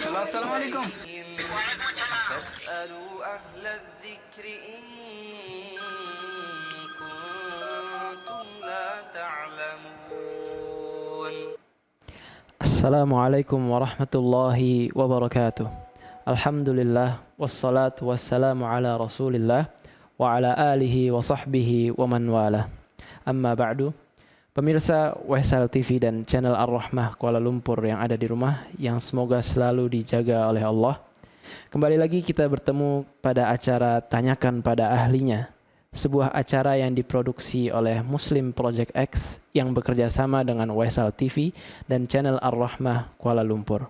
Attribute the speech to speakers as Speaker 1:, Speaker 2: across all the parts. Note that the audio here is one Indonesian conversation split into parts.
Speaker 1: Assalamualaikum.
Speaker 2: فاسألوا أهل الذكر إن كنتم لا تعلمون.
Speaker 3: Assalamualaikum warahmatullahi wabarakatuh. Alhamdulillah wassalatu wassalamu ala Rasulillah wa ala alihi wa sahbihi wa man wala. Amma ba'du. Pemirsa Wesal TV dan channel Ar-Rahmah Kuala Lumpur yang ada di rumah yang semoga selalu dijaga oleh Allah. Kembali lagi kita bertemu pada acara Tanyakan pada Ahlinya, sebuah acara yang diproduksi oleh Muslim Project X yang bekerja sama dengan Wesal TV dan channel Ar-Rahmah Kuala Lumpur.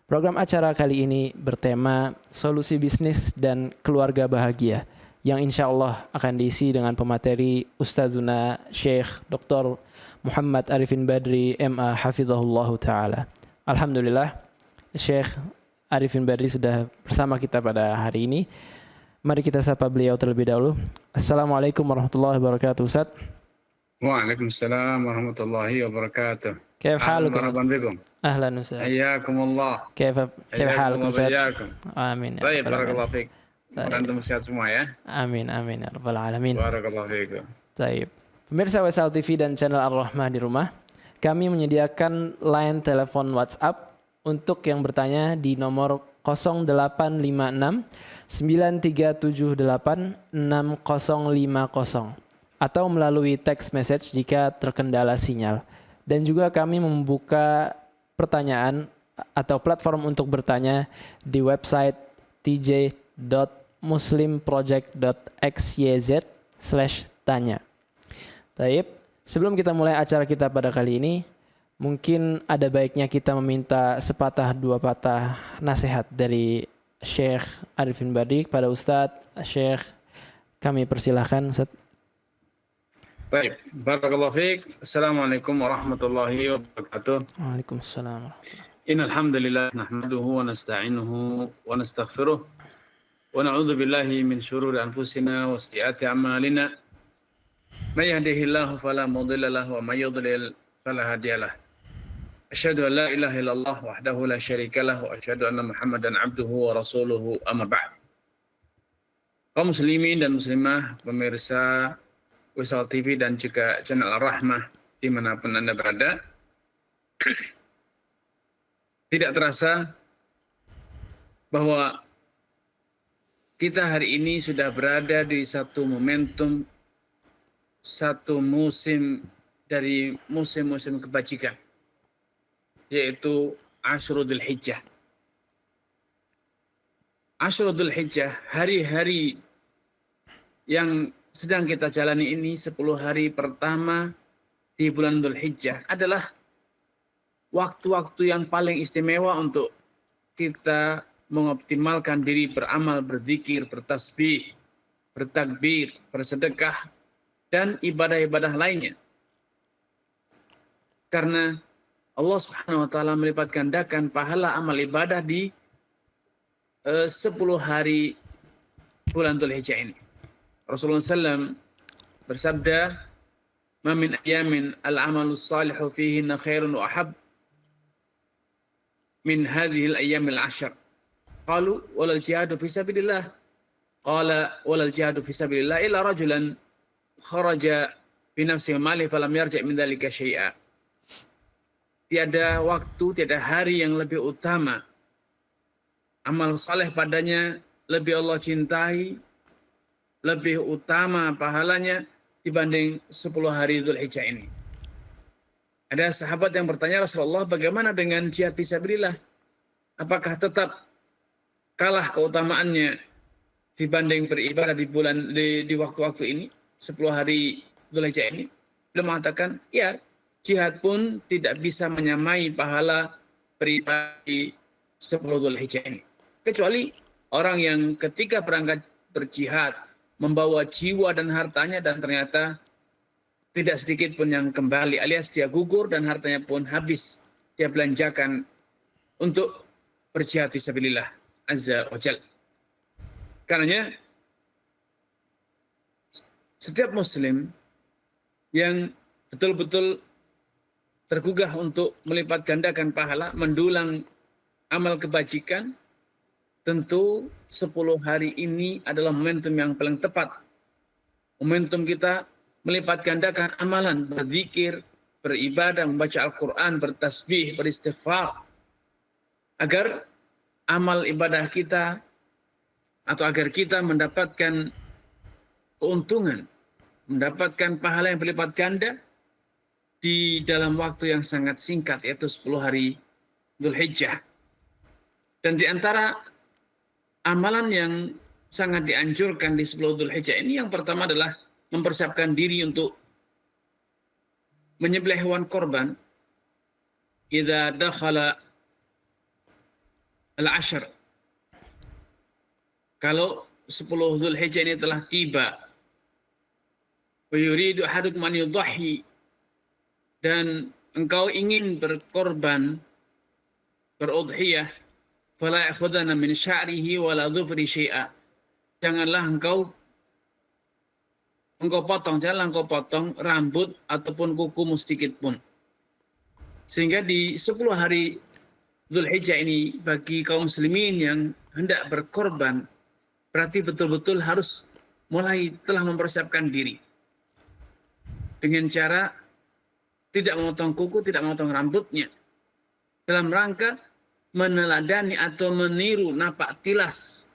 Speaker 3: Program acara kali ini bertema solusi bisnis dan keluarga bahagia, yang insya Allah akan diisi dengan pemateri Ustazuna Syekh Dr. Muhammad Arifin Badri MA Hafizahullahu Ta'ala. Alhamdulillah, Syekh Arifin Badri sudah bersama kita pada hari ini. Mari kita sapa beliau terlebih dahulu. Assalamualaikum warahmatullahi wabarakatuh, Ustaz.
Speaker 1: Waalaikumsalam warahmatullahi wabarakatuh.
Speaker 3: كيف حالكم؟
Speaker 1: مرحبا بكم.
Speaker 3: أهلا وسهلا.
Speaker 1: حياكم الله.
Speaker 3: كيف حالكم Ustaz?
Speaker 1: وبياكم.
Speaker 3: Amin.
Speaker 1: طيب بارك الله فيك. Antum sehat semua ya.
Speaker 3: Amin amin ya rabbal alamin.
Speaker 1: Barakallahu fiikum.
Speaker 3: Baik. Pemirsa Wesal TV dan channel Ar-Rahmah di rumah, kami menyediakan line telepon WhatsApp untuk yang bertanya di nomor 0856 9378 6050 atau melalui text message jika terkendala sinyal. Dan juga kami membuka pertanyaan atau platform untuk bertanya di website tj.muslimproject.xyz/tanya. Taib, sebelum kita mulai acara kita pada kali ini, mungkin ada baiknya kita meminta sepatah dua patah nasihat dari Syekh Arifin Badri kepada Ustadz. Syekh, kami persilahkan Ustadz.
Speaker 1: Baik, barakallahu fiik. Assalamualaikum warahmatullahi wabarakatuh.
Speaker 3: Waalaikumsalam.
Speaker 1: Innal hamdalillah nahmaduhu wa nasta'inuhu wa nastaghfiruh wa na'udzu billahi min syururi anfusina wa sayyiati a'malina. May yahdihillahu fala mudilla lahu wa may yudlil fala hadiyalah. Asyhadu an la ilaha illallah wahdahu la syarika lahu wa asyhadu anna Muhammadan abduhu wa rasuluhu amma ba'd. Kaum muslimin dan muslimah, pemirsa Wesal TV dan juga channel Ar-Rahmah dimanapun Anda berada, tidak terasa bahwa kita hari ini sudah berada di satu momentum, satu musim dari musim-musim kebajikan, yaitu Ashru Dzul Hijjah. Ashru Dzul Hijjah, hari-hari yang sedang kita jalani ini, 10 hari pertama di bulan Dzul Hijjah adalah waktu-waktu yang paling istimewa untuk kita mengoptimalkan diri beramal, berzikir, bertasbih, bertakbir, bersedekah, dan ibadah-ibadah lainnya. Karena Allah Subhanahu wa taala melipat gandakan pahala amal ibadah di 10 hari bulan Dzul Hijjah ini. Rasulullah SAW bersabda, "Ma min ayamin al-amalus salihu fihinna khairun wa ahab min hadhihi al-ayyam al-'ashr." Qalu walal jihadu fi sabilillah. Qala walal jihadu fi sabilillah illa rajulan kharaja bi nafsihi wa malihi falam yarji' min dzalika syai'a. Tiada waktu, tiada hari yang lebih utama, amal saleh padanya lebih Allah cintai, lebih utama pahalanya dibanding 10 hari Dzul Hijjah ini. Ada sahabat yang bertanya, Rasulullah, bagaimana dengan jihad fisabilillah? Apakah tetap kalah keutamaannya dibanding beribadah di waktu-waktu ini, 10 hari Dzul Hijjah ini? Beliau mengatakan, ya, jihad pun tidak bisa menyamai pahala beribadah di 10 Dzul Hijjah ini. Kecuali orang yang ketika berangkat berjihad membawa jiwa dan hartanya dan ternyata tidak sedikit pun yang kembali, alias dia gugur dan hartanya pun habis dia belanjakan untuk berjihad fisabilillah azza wa jal. Karenanya setiap muslim yang betul-betul tergugah untuk melipat gandakan pahala, mendulang amal kebajikan, tentu 10 hari ini adalah momentum yang paling tepat. Momentum kita melipat gandakan amalan, berzikir, beribadah, membaca Al-Quran, bertasbih, beristighfar, agar amal ibadah kita atau agar kita mendapatkan keuntungan, mendapatkan pahala yang berlipat ganda di dalam waktu yang sangat singkat, yaitu 10 hari Dzulhijjah. Dan di antara amalan yang sangat dianjurkan di 10 Dzulhijjah ini, yang pertama adalah mempersiapkan diri untuk menyembelih hewan korban idza dakhala al-ashr. Kalau 10 Dzulhijjah ini telah tiba, wa yuridu ahadukum an yudhhi, dan engkau ingin berkorban, berudhiyah, fala ya'khudhanna min sya'rihi wala dhufri syai'a. Janganlah engkau potong rambut ataupun kukumu sedikit pun. Sehingga di 10 hari Dzulhijjah ini bagi kaum muslimin yang hendak berkorban, berarti betul-betul harus telah mempersiapkan diri. Dengan cara tidak memotong kuku, tidak memotong rambutnya. Dalam rangka meneladani atau meniru napak tilas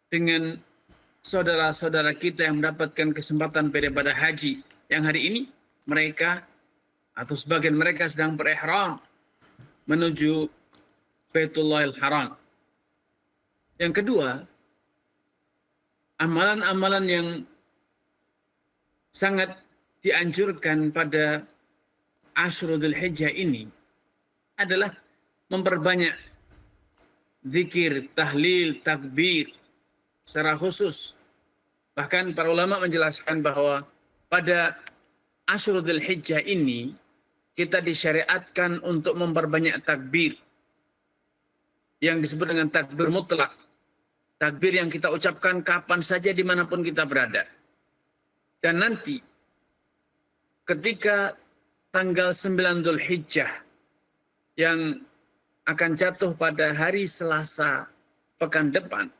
Speaker 1: dengan saudara-saudara kita yang mendapatkan kesempatan beribadah haji. Yang hari ini mereka atau sebagian mereka sedang berihram menuju Baitullahil Haram. Yang kedua, amalan-amalan yang sangat dianjurkan pada Ashrul Dzulhijjah ini adalah memperbanyak zikir, tahlil, takbir secara khusus. Bahkan para ulama menjelaskan bahwa pada Ashrul Dzulhijjah ini kita disyariatkan untuk memperbanyak takbir yang disebut dengan takbir mutlak. Takbir yang kita ucapkan kapan saja dimanapun kita berada. Dan nanti ketika tanggal 9 Dzulhijjah yang akan jatuh pada hari Selasa pekan depan,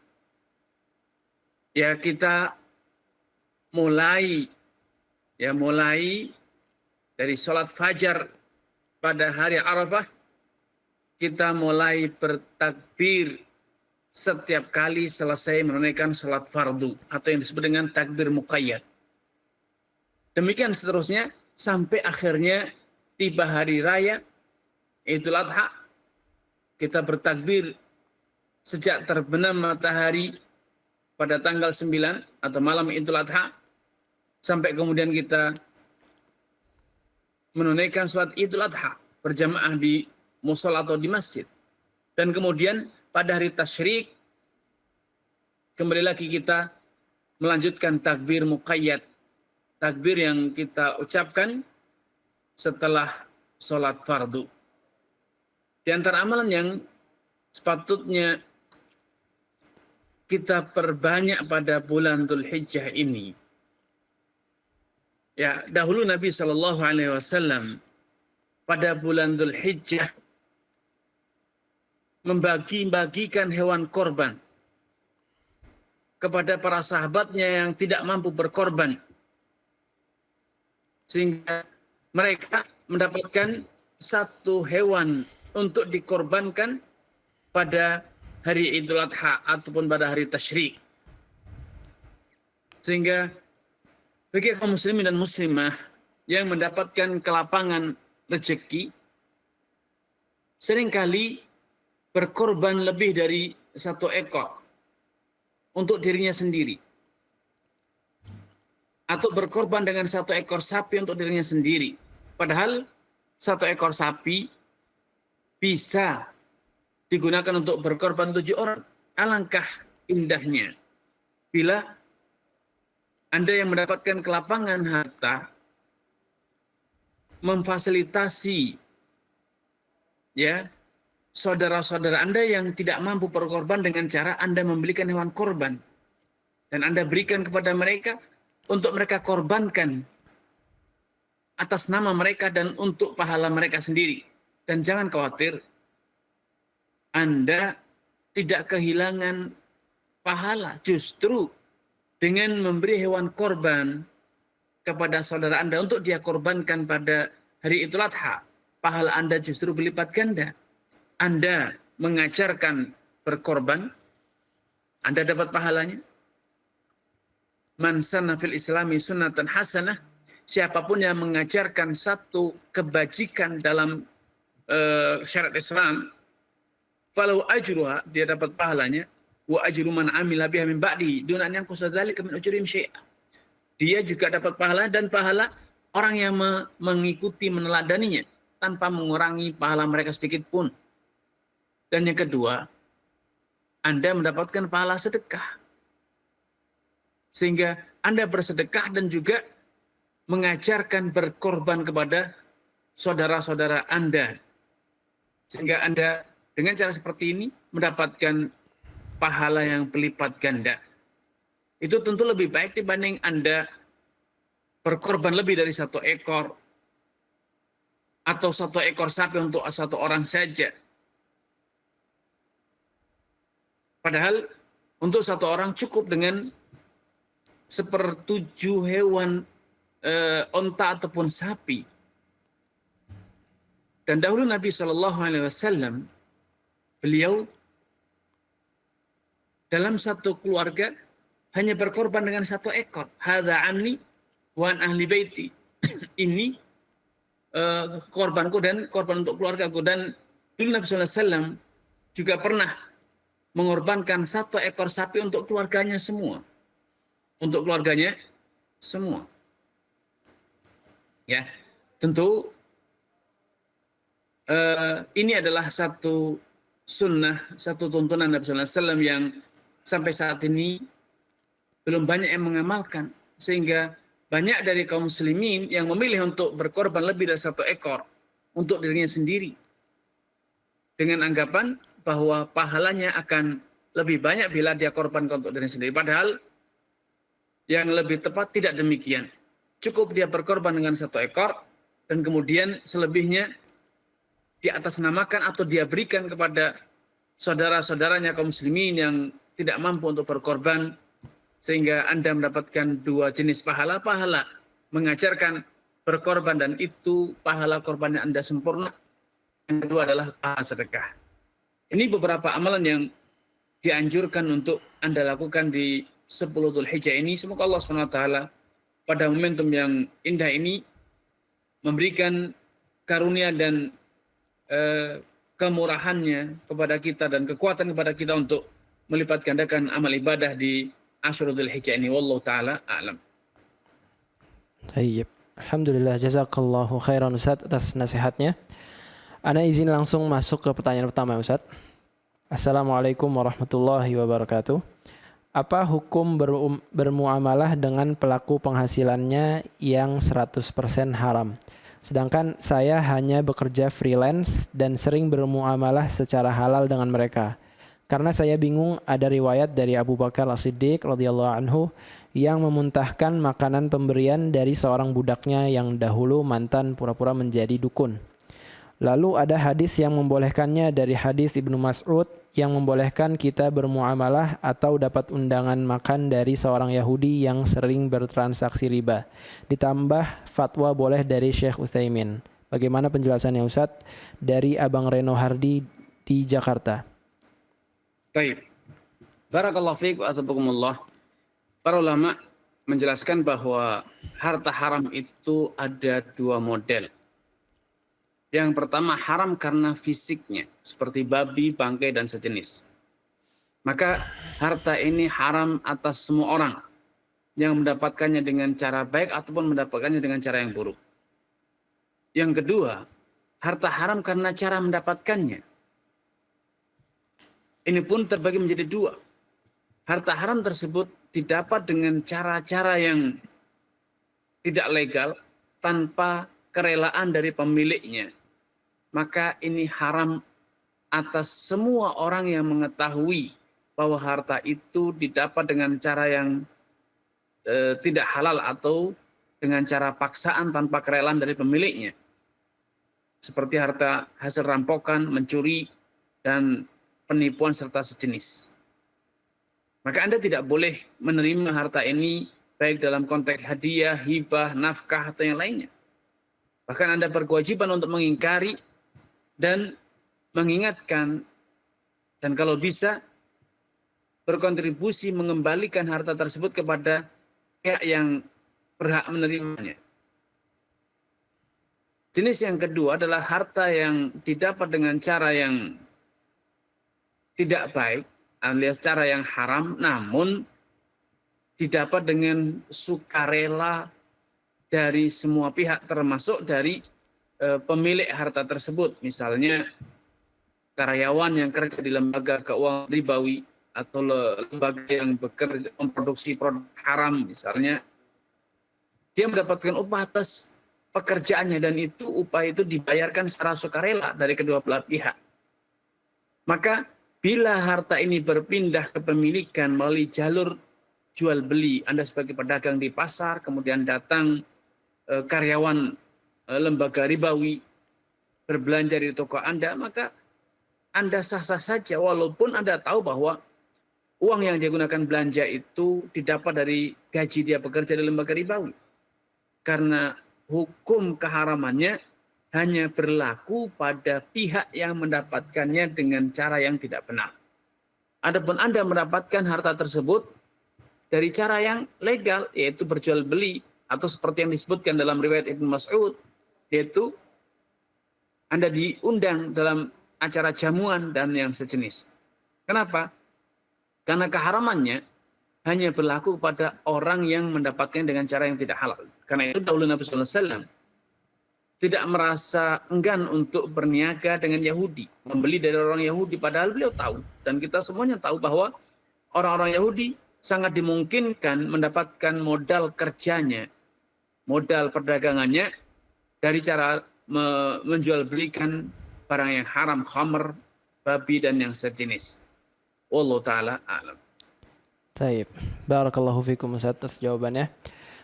Speaker 1: ya kita mulai dari sholat fajar pada hari Arafah, kita mulai bertakbir setiap kali selesai menunaikan sholat fardu atau yang disebut dengan takbir muqayyad. Demikian seterusnya sampai akhirnya tiba hari raya Idul Adha, kita bertakbir sejak terbenam matahari pada tanggal 9 atau malam Idul Adha sampai kemudian kita menunaikan sholat Idul Adha berjamaah di mushola atau di masjid. Dan kemudian pada hari tasyrik kembali lagi kita melanjutkan takbir muqayyad, takbir yang kita ucapkan setelah sholat fardu. Di antara amalan yang sepatutnya kita perbanyak pada bulan Dzulhijjah ini, ya dahulu Nabi SAW pada bulan Dzulhijjah membagi-bagikan hewan korban kepada para sahabatnya yang tidak mampu berkorban, sehingga mereka mendapatkan satu hewan untuk dikorbankan pada hari Idul Adha ataupun pada hari tasyrik. Sehingga bagi kaum muslimin dan muslimah yang mendapatkan kelapangan rezeki, seringkali berkorban lebih dari satu ekor untuk dirinya sendiri, atau berkorban dengan satu ekor sapi untuk dirinya sendiri. Padahal satu ekor sapi bisa digunakan untuk berkorban 7 orang. Alangkah indahnya bila Anda yang mendapatkan kelapangan harta memfasilitasi ya saudara-saudara Anda yang tidak mampu berkorban dengan cara Anda membelikan hewan korban dan Anda berikan kepada mereka untuk mereka korbankan atas nama mereka dan untuk pahala mereka sendiri. Dan jangan khawatir, Anda tidak kehilangan pahala. Justru dengan memberi hewan korban kepada saudara Anda untuk dia korbankan pada hari Idul Adha, pahala Anda justru berlipat ganda. Anda mengajarkan berkorban, Anda dapat pahalanya. Man sanna fil islami sunnatan hasanah, siapapun yang mengajarkan satu kebajikan dalam syariat Islam, falau ajruha, dia dapat pahalanya, wa ajru man amila biha min ba'di duna an yanqusa dzalika min ujurihim syai'a. Dia juga dapat pahala dan pahala orang yang mengikuti meneladaninya tanpa mengurangi pahala mereka sedikit pun. Dan yang kedua, Anda mendapatkan pahala sedekah. Sehingga Anda bersedekah dan juga mengajarkan berkorban kepada saudara-saudara Anda. Sehingga Anda dengan cara seperti ini mendapatkan pahala yang berlipat ganda. Itu tentu lebih baik dibanding Anda berkorban lebih dari 1 ekor atau 1 ekor sapi untuk 1 orang saja. Padahal untuk 1 orang cukup dengan 1/7 hewan onta ataupun sapi. Dan dahulu Nabi SAW, beliau dalam satu keluarga hanya berkorban dengan 1 ekor. Hadza anni wa an ahli baiti. Ini korbanku dan korban untuk keluargaku. Dan dulu Nabi SAW juga pernah mengorbankan 1 ekor sapi untuk keluarganya semua. Untuk keluarganya semua. Ya, tentu ini adalah satu sunnah, satu tuntunan Nabi SAW yang sampai saat ini belum banyak yang mengamalkan. Sehingga banyak dari kaum muslimin yang memilih untuk berkorban lebih dari 1 ekor untuk dirinya sendiri. Dengan anggapan bahwa pahalanya akan lebih banyak bila dia korbankan untuk dirinya sendiri. Padahal yang lebih tepat tidak demikian. Cukup dia berkorban dengan 1 ekor dan kemudian selebihnya diatasnamakan atau dia berikan kepada saudara-saudaranya kaum muslimin yang tidak mampu untuk berkorban, sehingga Anda mendapatkan 2 jenis pahala. Pahala mengajarkan berkorban dan itu pahala korbannya Anda sempurna. Yang kedua adalah pahala sedekah. Ini beberapa amalan yang dianjurkan untuk Anda lakukan di 10 Dzulhijjah ini. Semoga Allah SWT pada momentum yang indah ini memberikan karunia dan kemurahannya kepada kita dan kekuatan kepada kita untuk melipat gandakan amal ibadah di Asyurul Dzulhijjah ini. Wallahu taala a'lam.
Speaker 3: Tayyib. Alhamdulillah, jazakallahu khairan Ustaz atas nasihatnya. Ana izin langsung masuk ke pertanyaan pertama Ustaz. Assalamualaikum warahmatullahi wabarakatuh. Apa hukum bermuamalah dengan pelaku penghasilannya yang 100% haram? Sedangkan saya hanya bekerja freelance dan sering bermuamalah secara halal dengan mereka. Karena saya bingung, ada riwayat dari Abu Bakar As-Siddiq radhiyallahu anhu yang memuntahkan makanan pemberian dari seorang budaknya yang dahulu mantan pura-pura menjadi dukun. Lalu ada hadis yang membolehkannya dari hadis Ibnu Mas'ud yang membolehkan kita bermuamalah atau dapat undangan makan dari seorang Yahudi yang sering bertransaksi riba. Ditambah fatwa boleh dari Syekh Utsaimin. Bagaimana penjelasannya Ustadz? Dari Abang Reno Hardi di Jakarta.
Speaker 1: Baik. Barakallahu fiik wa atabakumullah. Para ulama menjelaskan bahwa harta haram itu ada 2 model. Yang pertama haram karena fisiknya, seperti babi, bangkai, dan sejenis. Maka harta ini haram atas semua orang yang mendapatkannya dengan cara baik ataupun mendapatkannya dengan cara yang buruk. Yang kedua, harta haram karena cara mendapatkannya. Ini pun terbagi menjadi 2. Harta haram tersebut didapat dengan cara-cara yang tidak legal tanpa kerelaan dari pemiliknya. Maka ini haram atas semua orang yang mengetahui bahwa harta itu didapat dengan cara yang tidak halal atau dengan cara paksaan tanpa kerelaan dari pemiliknya. Seperti harta hasil rampokan, mencuri, dan penipuan serta sejenis. Maka Anda tidak boleh menerima harta ini baik dalam konteks hadiah, hibah, nafkah, atau yang lainnya. Bahkan Anda berkewajiban untuk mengingkari dan mengingatkan, dan kalau bisa berkontribusi mengembalikan harta tersebut kepada pihak yang berhak menerimanya. Jenis yang kedua adalah harta yang didapat dengan cara yang tidak baik, alias cara yang haram, namun didapat dengan sukarela dari semua pihak, termasuk dari pemilik harta tersebut. Misalnya karyawan yang kerja di lembaga keuangan ribawi atau lembaga yang bekerja memproduksi produk haram misalnya, dia mendapatkan upah atas pekerjaannya dan itu upah itu dibayarkan secara sukarela dari kedua belah pihak. Maka bila harta ini berpindah kepemilikan melalui jalur jual beli, Anda sebagai pedagang di pasar, kemudian datang karyawan lembaga ribawi berbelanja di toko Anda, maka Anda sah-sah saja walaupun Anda tahu bahwa uang yang dia gunakan belanja itu didapat dari gaji dia bekerja di lembaga ribawi. Karena hukum keharamannya hanya berlaku pada pihak yang mendapatkannya dengan cara yang tidak benar. Adapun Anda mendapatkan harta tersebut dari cara yang legal, yaitu berjual beli, atau seperti yang disebutkan dalam riwayat Ibnu Mas'ud, yaitu Anda diundang dalam acara jamuan dan yang sejenis. Kenapa? Karena keharamannya hanya berlaku pada orang yang mendapatkan dengan cara yang tidak halal. Karena itu dahulu Nabi SAW tidak merasa enggan untuk berniaga dengan Yahudi, membeli dari orang Yahudi, padahal beliau tahu, dan kita semuanya tahu bahwa orang-orang Yahudi sangat dimungkinkan mendapatkan modal kerjanya, modal perdagangannya dari cara menjual belikan barang yang haram, khamr, babi, dan yang sejenis. Wallahu ta'ala a'lam.
Speaker 3: Taib. Barakallahu fikum Ustaz atas jawabannya.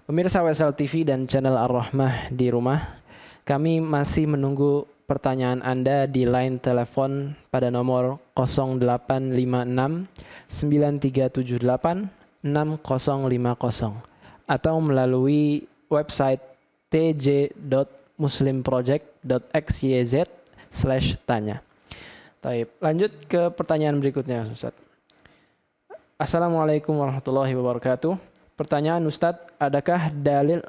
Speaker 3: Pemirsa WSL TV dan channel Ar-Rahmah di rumah, kami masih menunggu pertanyaan Anda di line telepon pada nomor 0856 9378 6050 atau melalui website tj.muslimproject.xyz/tanya. Taib. Lanjut ke pertanyaan berikutnya Ustaz. Assalamualaikum warahmatullahi wabarakatuh. Pertanyaan Ustadz, adakah dalil...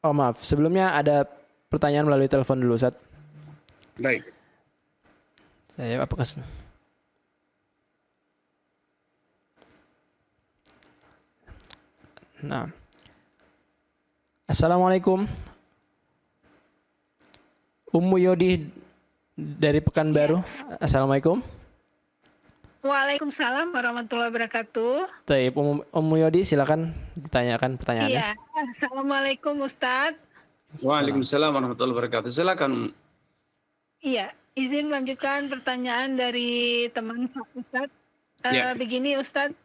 Speaker 3: Oh maaf, sebelumnya ada pertanyaan melalui telepon dulu Ustadz.
Speaker 1: Baik.
Speaker 3: Saya apakah... Nah. Assalamualaikum. Ummu Yodi dari Pekanbaru. Assalamualaikum.
Speaker 4: Waalaikumsalam warahmatullahi wabarakatuh.
Speaker 3: Taib, Ummu Yodi silakan ditanyakan pertanyaannya.
Speaker 4: Iya, Assalamualaikum Ustadz.
Speaker 1: Waalaikumsalam warahmatullahi wabarakatuh. Silakan.
Speaker 4: Iya, izin melanjutkan pertanyaan dari teman Ustadz.
Speaker 1: Ya.
Speaker 4: Begini Ustadz,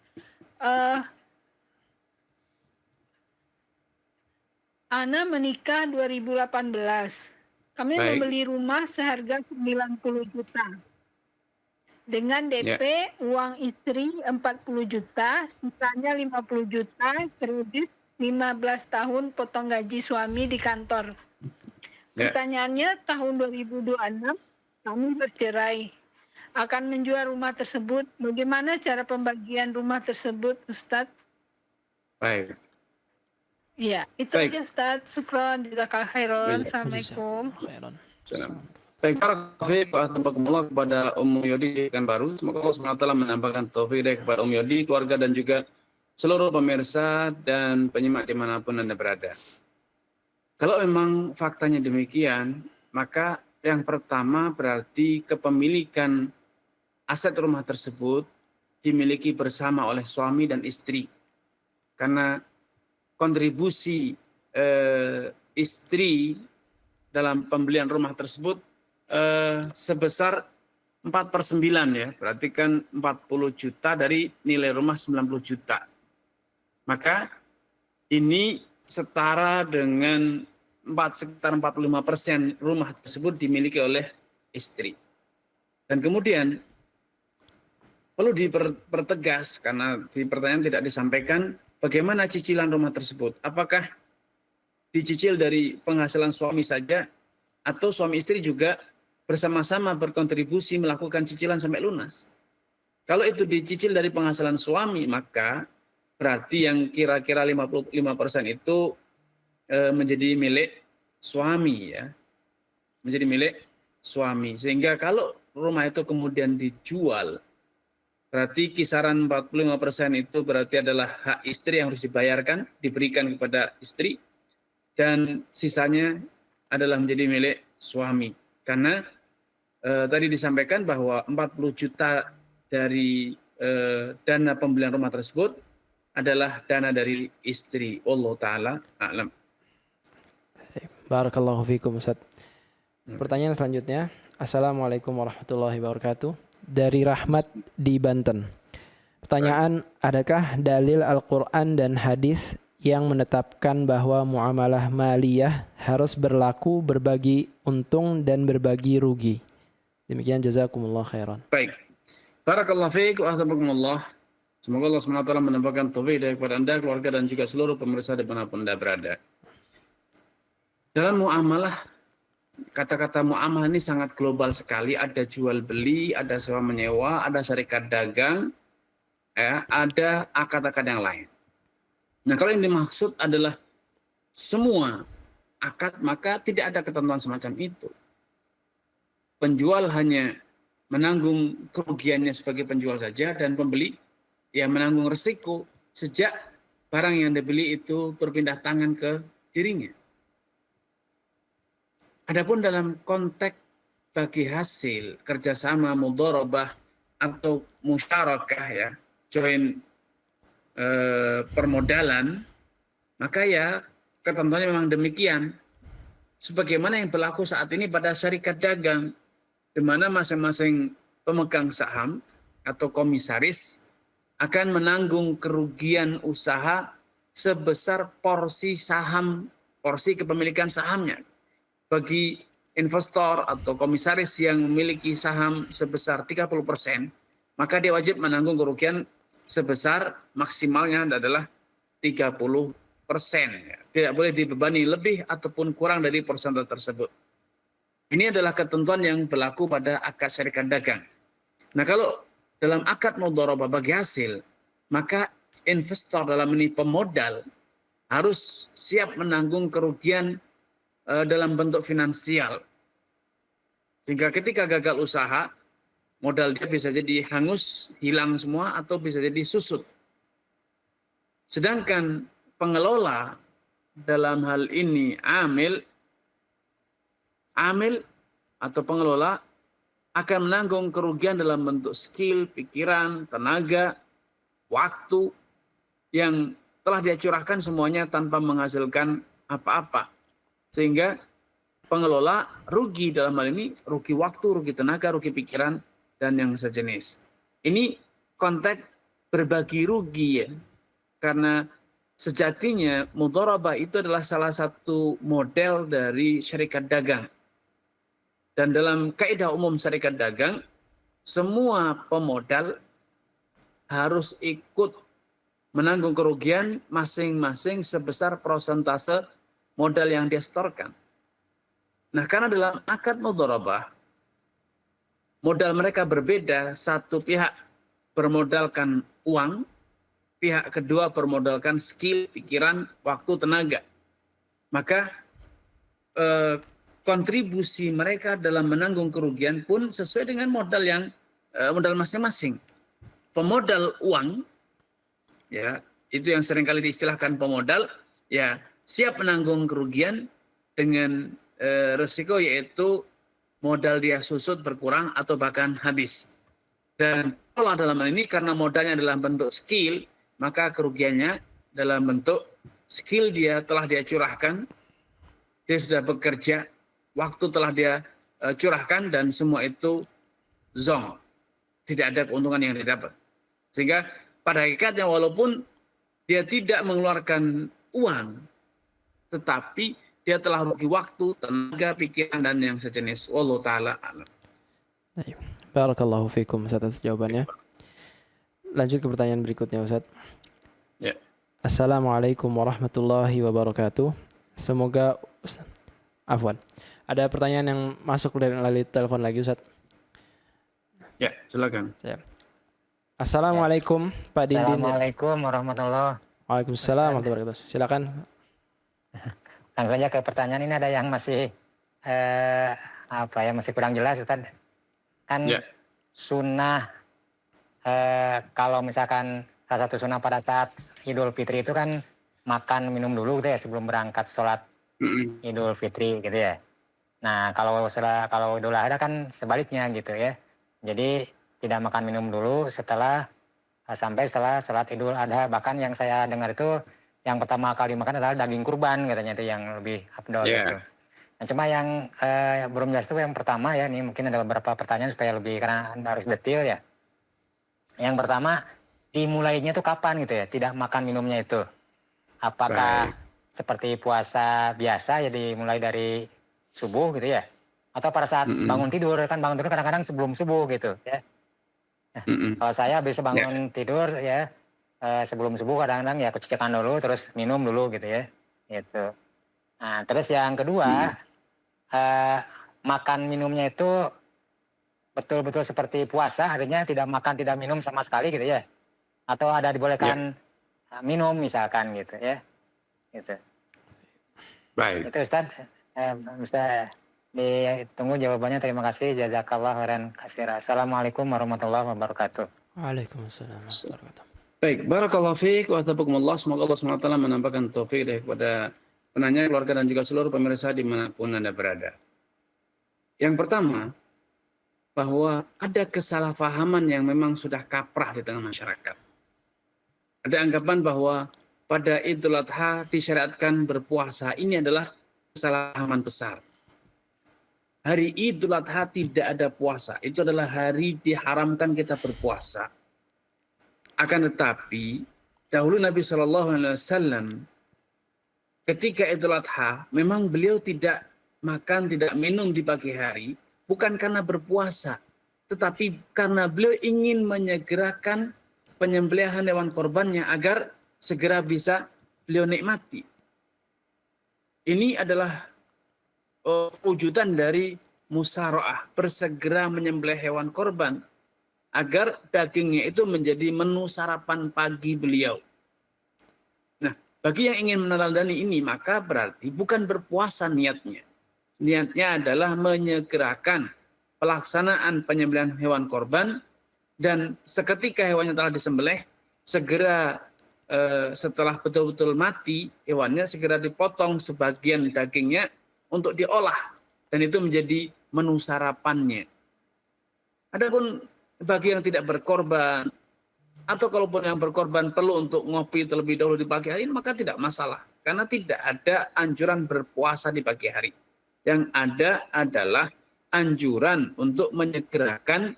Speaker 4: Ana menikah 2018. Kami
Speaker 1: Baik.
Speaker 4: membeli rumah seharga 90 juta. Dengan DP uang istri 40 juta, sisanya 50 juta, kredit 15 tahun potong gaji suami di kantor.
Speaker 1: Ya.
Speaker 4: Pertanyaannya, tahun 2026 kami bercerai. Akan menjual rumah tersebut. Bagaimana cara pembagian rumah tersebut, Ustadz?
Speaker 1: Baik.
Speaker 4: Iya, itu
Speaker 1: Baik.
Speaker 4: aja Ustadz. Syukron, jazakallahu khairan.
Speaker 1: Baik.
Speaker 4: Assalamualaikum.
Speaker 3: Khairan.
Speaker 1: Salam. Baik, barakallahu kepada Ummu Yodi di Pekanbaru. Semoga Allah SWT menambahkan taufik kepada Ummu Yodi, keluarga, dan juga seluruh pemirsa dan penyimak dimanapun Anda berada. Kalau memang faktanya demikian, maka yang pertama berarti kepemilikan aset rumah tersebut dimiliki bersama oleh suami dan istri. Karena kontribusi istri dalam pembelian rumah tersebut sebesar 4/9 ya, berarti kan 40 juta dari nilai rumah 90 juta. Maka ini setara dengan sekitar 45% rumah tersebut dimiliki oleh istri. Dan kemudian perlu dipertegas karena di pertanyaan tidak disampaikan bagaimana cicilan rumah tersebut. Apakah dicicil dari penghasilan suami saja atau suami istri juga bersama-sama berkontribusi melakukan cicilan sampai lunas. Kalau itu dicicil dari penghasilan suami, maka berarti yang kira-kira 55% itu menjadi milik suami ya. Menjadi milik suami. Sehingga kalau rumah itu kemudian dijual, berarti kisaran 45% itu berarti adalah hak istri yang harus dibayarkan, diberikan kepada istri, dan sisanya adalah menjadi milik suami. Karena tadi disampaikan bahwa 40 juta dari dana pembelian rumah tersebut adalah dana dari istri. Allah Ta'ala a'lam.
Speaker 3: Barakallahu fikum Ustaz. Pertanyaan selanjutnya. Assalamualaikum warahmatullahi wabarakatuh. Dari Rahmat di Banten. Pertanyaan, adakah dalil Al-Quran dan hadis yang menetapkan bahwa muamalah maliyah harus berlaku berbagi untung dan berbagi rugi? Demikian, jazakumullah khairan.
Speaker 1: Baik. Barakallahu fiik wa ahsabakumullah. Semoga Allah SWT menambahkan taufik dari kepada Anda, keluarga, dan juga seluruh pemirsa dimanapun Anda berada. Dalam muamalah, kata-kata muamalah ini sangat global sekali. Ada jual beli, ada sewa menyewa, ada syarikat dagang, ya, ada akad-akad yang lain. Nah, kalau yang dimaksud adalah semua akad, maka tidak ada ketentuan semacam itu. Penjual hanya menanggung kerugiannya sebagai penjual saja, dan pembeli ya menanggung resiko sejak barang yang dibeli itu berpindah tangan ke dirinya. Adapun dalam konteks bagi hasil kerjasama mudharabah atau musyarakah ya, join permodalan, maka ya ketentuannya memang demikian. Sebagaimana yang berlaku saat ini pada syarikat dagang, di mana masing-masing pemegang saham atau komisaris akan menanggung kerugian usaha sebesar porsi saham, porsi kepemilikan sahamnya. Bagi investor atau komisaris yang memiliki saham sebesar 30%, maka dia wajib menanggung kerugian sebesar maksimalnya adalah 30%. Tidak boleh dibebani lebih ataupun kurang dari persentase tersebut. Ini adalah ketentuan yang berlaku pada akad syarikat dagang. Nah, kalau dalam akad mudharabah bagi hasil, maka investor dalam ini pemodal harus siap menanggung kerugian dalam bentuk finansial. Sehingga ketika gagal usaha, modal dia bisa jadi hangus, hilang semua, atau bisa jadi susut. Sedangkan pengelola dalam hal ini amil atau pengelola akan menanggung kerugian dalam bentuk skill, pikiran, tenaga, waktu yang telah dia curahkan semuanya tanpa menghasilkan apa-apa. Sehingga pengelola rugi dalam hal ini, rugi waktu, rugi tenaga, rugi pikiran, dan yang sejenis. Ini konteks berbagi rugi ya. Karena sejatinya mudharabah itu adalah salah satu model dari syarikat dagang. Dan dalam kaidah umum syarikat dagang, semua pemodal harus ikut menanggung kerugian masing-masing sebesar persentase modal yang dia setorkan. Nah, karena dalam akad mudharabah, modal mereka berbeda. Satu pihak bermodalkan uang, pihak kedua bermodalkan skill, pikiran, waktu, tenaga. Maka kontribusi mereka dalam menanggung kerugian pun sesuai dengan modal yang modal masing-masing. Pemodal uang, ya itu yang seringkali diistilahkan pemodal, ya siap menanggung kerugian dengan resiko, yaitu modal dia susut, berkurang, atau bahkan habis. Dan kalau dalam hal ini karena modalnya dalam bentuk skill, maka kerugiannya dalam bentuk skill dia telah dia curahkan, dia sudah bekerja, waktu telah dia curahkan, dan semua itu zong. Tidak ada keuntungan yang didapat. Sehingga pada hakikatnya walaupun dia tidak mengeluarkan uang, tetapi dia telah rugi waktu, tenaga, pikiran, dan yang sejenis. Wallahu ta'ala alam.
Speaker 3: Barakallahu fikum atas jawabannya. lanjut ke pertanyaan berikutnya Ustaz.
Speaker 1: Ya.
Speaker 3: Assalamualaikum warahmatullahi wabarakatuh. Semoga afwan. Ada pertanyaan yang masuk melalui telepon lagi Ustaz.
Speaker 1: Ya, silakan.
Speaker 3: Ya. Assalamualaikum Pak Dindin.
Speaker 5: Assalamualaikum warahmatullahi wabarakatuh.
Speaker 3: Waalaikumsalam warahmatullahi wabarakatuh. Silakan.
Speaker 5: Langsung aja ke pertanyaan ini, ada yang masih masih kurang jelas Ustaz. Kan
Speaker 1: Ya.
Speaker 5: sunnah kalau misalkan salah satu sunnah pada saat Idul Fitri itu kan makan minum dulu gitu ya sebelum berangkat sholat Idul Fitri gitu ya. Nah kalau Idul Adha kan sebaliknya gitu ya. Jadi tidak makan minum dulu sampai setelah sholat Idul Adha. Bahkan yang saya dengar itu yang pertama kali makan adalah daging kurban katanya, itu yang lebih afdol gitu. Nah cuma yang belum jelas itu yang pertama ya, ini mungkin ada beberapa pertanyaan supaya lebih, karena harus detail ya. Yang pertama, dimulainya itu kapan gitu ya, tidak makan minumnya itu? Apakah seperti puasa biasa ya dimulai dari subuh gitu ya? Atau pada saat bangun tidur, kan bangun tidur kadang-kadang sebelum subuh gitu ya. Nah, kalau saya bisa bangun tidur ya sebelum subuh kadang-kadang ya cucikan dulu terus minum dulu gitu ya. Gitu. Nah, terus yang kedua, makan minumnya itu betul-betul seperti puasa, artinya tidak makan tidak minum sama sekali gitu ya? Atau ada dibolehkan minum misalkan gitu ya? Gitu.
Speaker 1: Baik.
Speaker 5: Itu Ustaz, bisa ditunggu jawabannya. Terima kasih. Jazakallah khairan katsira. Assalamualaikum warahmatullahi wabarakatuh.
Speaker 3: Waalaikumsalam warahmatullahi wabarakatuh.
Speaker 1: Baik, barakallahu fiik wa tabakumullah. Semoga Allah SWT menampakkan taufik kepada penanya, keluarga dan juga seluruh pemirsa dimanapun Anda berada. Yang pertama, bahwa ada kesalahpahaman yang memang sudah kaprah di tengah masyarakat. Ada anggapan bahwa pada Idul Adha disyariatkan berpuasa. Ini adalah kesalahan besar. Hari Idul Adha tidak ada puasa. Itu adalah hari diharamkan kita berpuasa. Akan tetapi, dahulu Nabi SAW ketika Idul Adha, memang beliau tidak makan, tidak minum di pagi hari, bukan karena berpuasa, tetapi karena beliau ingin menyegerakan penyembelihan hewan korbannya agar segera bisa beliau nikmati. Ini adalah wujudan dari musyarakah, bersegera menyembelih hewan korban agar dagingnya itu menjadi menu sarapan pagi beliau. Nah, bagi yang ingin meneladani ini, maka berarti bukan berpuasa niatnya. Niatnya adalah menyegerakan pelaksanaan penyembelihan hewan korban, dan seketika hewannya telah disembelih, segera setelah betul-betul mati hewannya, segera dipotong sebagian dagingnya untuk diolah, dan itu menjadi menu sarapannya. Adapun bagi yang tidak berkorban, atau kalaupun yang berkorban perlu untuk ngopi terlebih dahulu di pagi hari, maka tidak masalah. Karena tidak ada anjuran berpuasa di pagi hari. Yang ada adalah anjuran untuk menyegerakan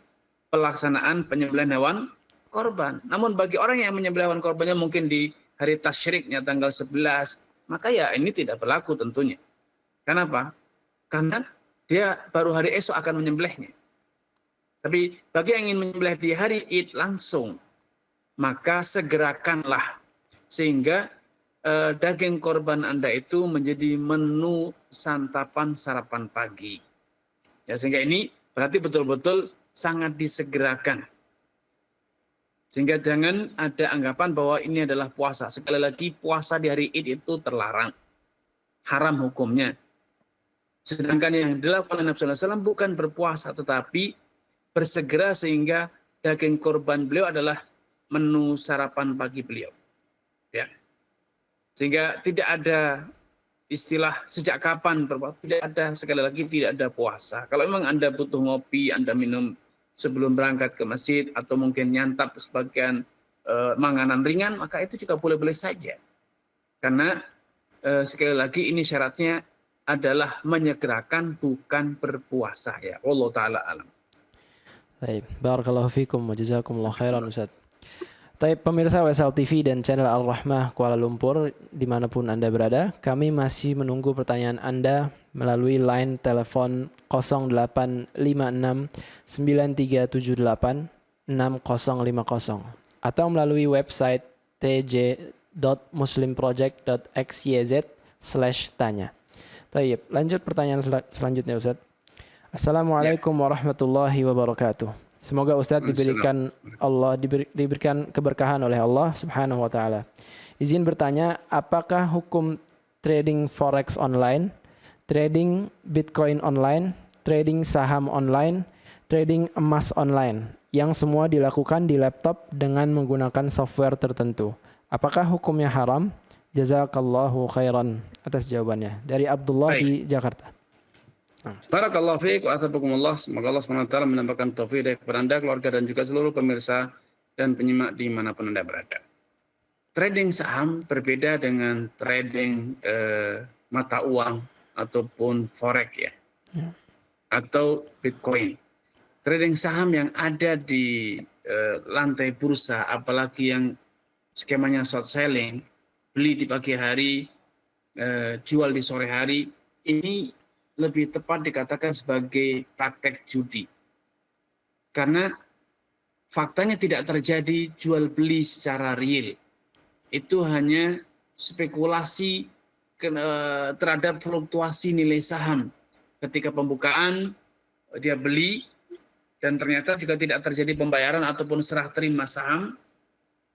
Speaker 1: pelaksanaan penyembelihan hewan korban. Namun bagi orang yang menyembelih hewan korbannya mungkin di hari tasyriknya tanggal 11, maka ya ini tidak berlaku tentunya. Kenapa? Karena dia baru hari esok akan menyembelihnya. Tapi bagi yang ingin menyembelih di hari Id langsung, maka segerakanlah sehingga daging korban Anda itu menjadi menu santapan sarapan pagi. Ya, sehingga ini berarti betul-betul sangat disegerakan. Sehingga jangan ada anggapan bahwa ini adalah puasa. Sekali lagi, puasa di hari Id itu terlarang. Haram hukumnya. Sedangkan yang dilakukan oleh Nabi SAW bukan berpuasa, tetapi bersegera sehingga daging korban beliau adalah menu sarapan pagi beliau. Ya. Sehingga tidak ada istilah sejak kapan berpuasa, tidak ada, sekali lagi tidak ada puasa. Kalau memang Anda butuh ngopi, Anda minum sebelum berangkat ke masjid, atau mungkin nyantap sebagian makanan ringan, maka itu juga boleh-boleh saja. Karena sekali lagi ini syaratnya adalah menyegerakan, bukan berpuasa ya. Wallahu taala alam.
Speaker 3: Baik, barakallahu fikum wa jazakumullah khairan Ustaz. Baik, pemirsa WSL TV dan channel Al-Rahmah Kuala Lumpur dimanapun Anda berada, kami masih menunggu pertanyaan Anda melalui line telepon 0856 9378 6050 atau melalui website tj.muslimproject.xyz/tanya. Tayyib, lanjut pertanyaan selanjutnya Ustaz. Assalamualaikum warahmatullahi wabarakatuh. Semoga Ustaz diberikan keberkahan oleh Allah Subhanahu wa taala. Izin bertanya, apakah hukum trading forex online, trading Bitcoin online, trading saham online, trading emas online yang semua dilakukan di laptop dengan menggunakan software tertentu? Apakah hukumnya haram? Jazakallahu khairan atas jawabannya. Dari Abdullah di Jakarta.
Speaker 1: Barakallahu fiik wa athabakumullah. Semoga Allah SWT menambahkan taufik kepada Anda, keluarga, dan juga seluruh pemirsa dan penyimak dimanapun Anda berada. Trading saham berbeda dengan trading mata uang ataupun forex ya, atau Bitcoin. Trading saham yang ada di lantai bursa, apalagi yang skemanya short selling, beli di pagi hari, jual di sore hari, ini lebih tepat dikatakan sebagai praktek judi. Karena faktanya tidak terjadi jual beli secara real. Itu hanya spekulasi terhadap fluktuasi nilai saham. Ketika pembukaan dia beli dan ternyata juga tidak terjadi pembayaran ataupun serah terima saham,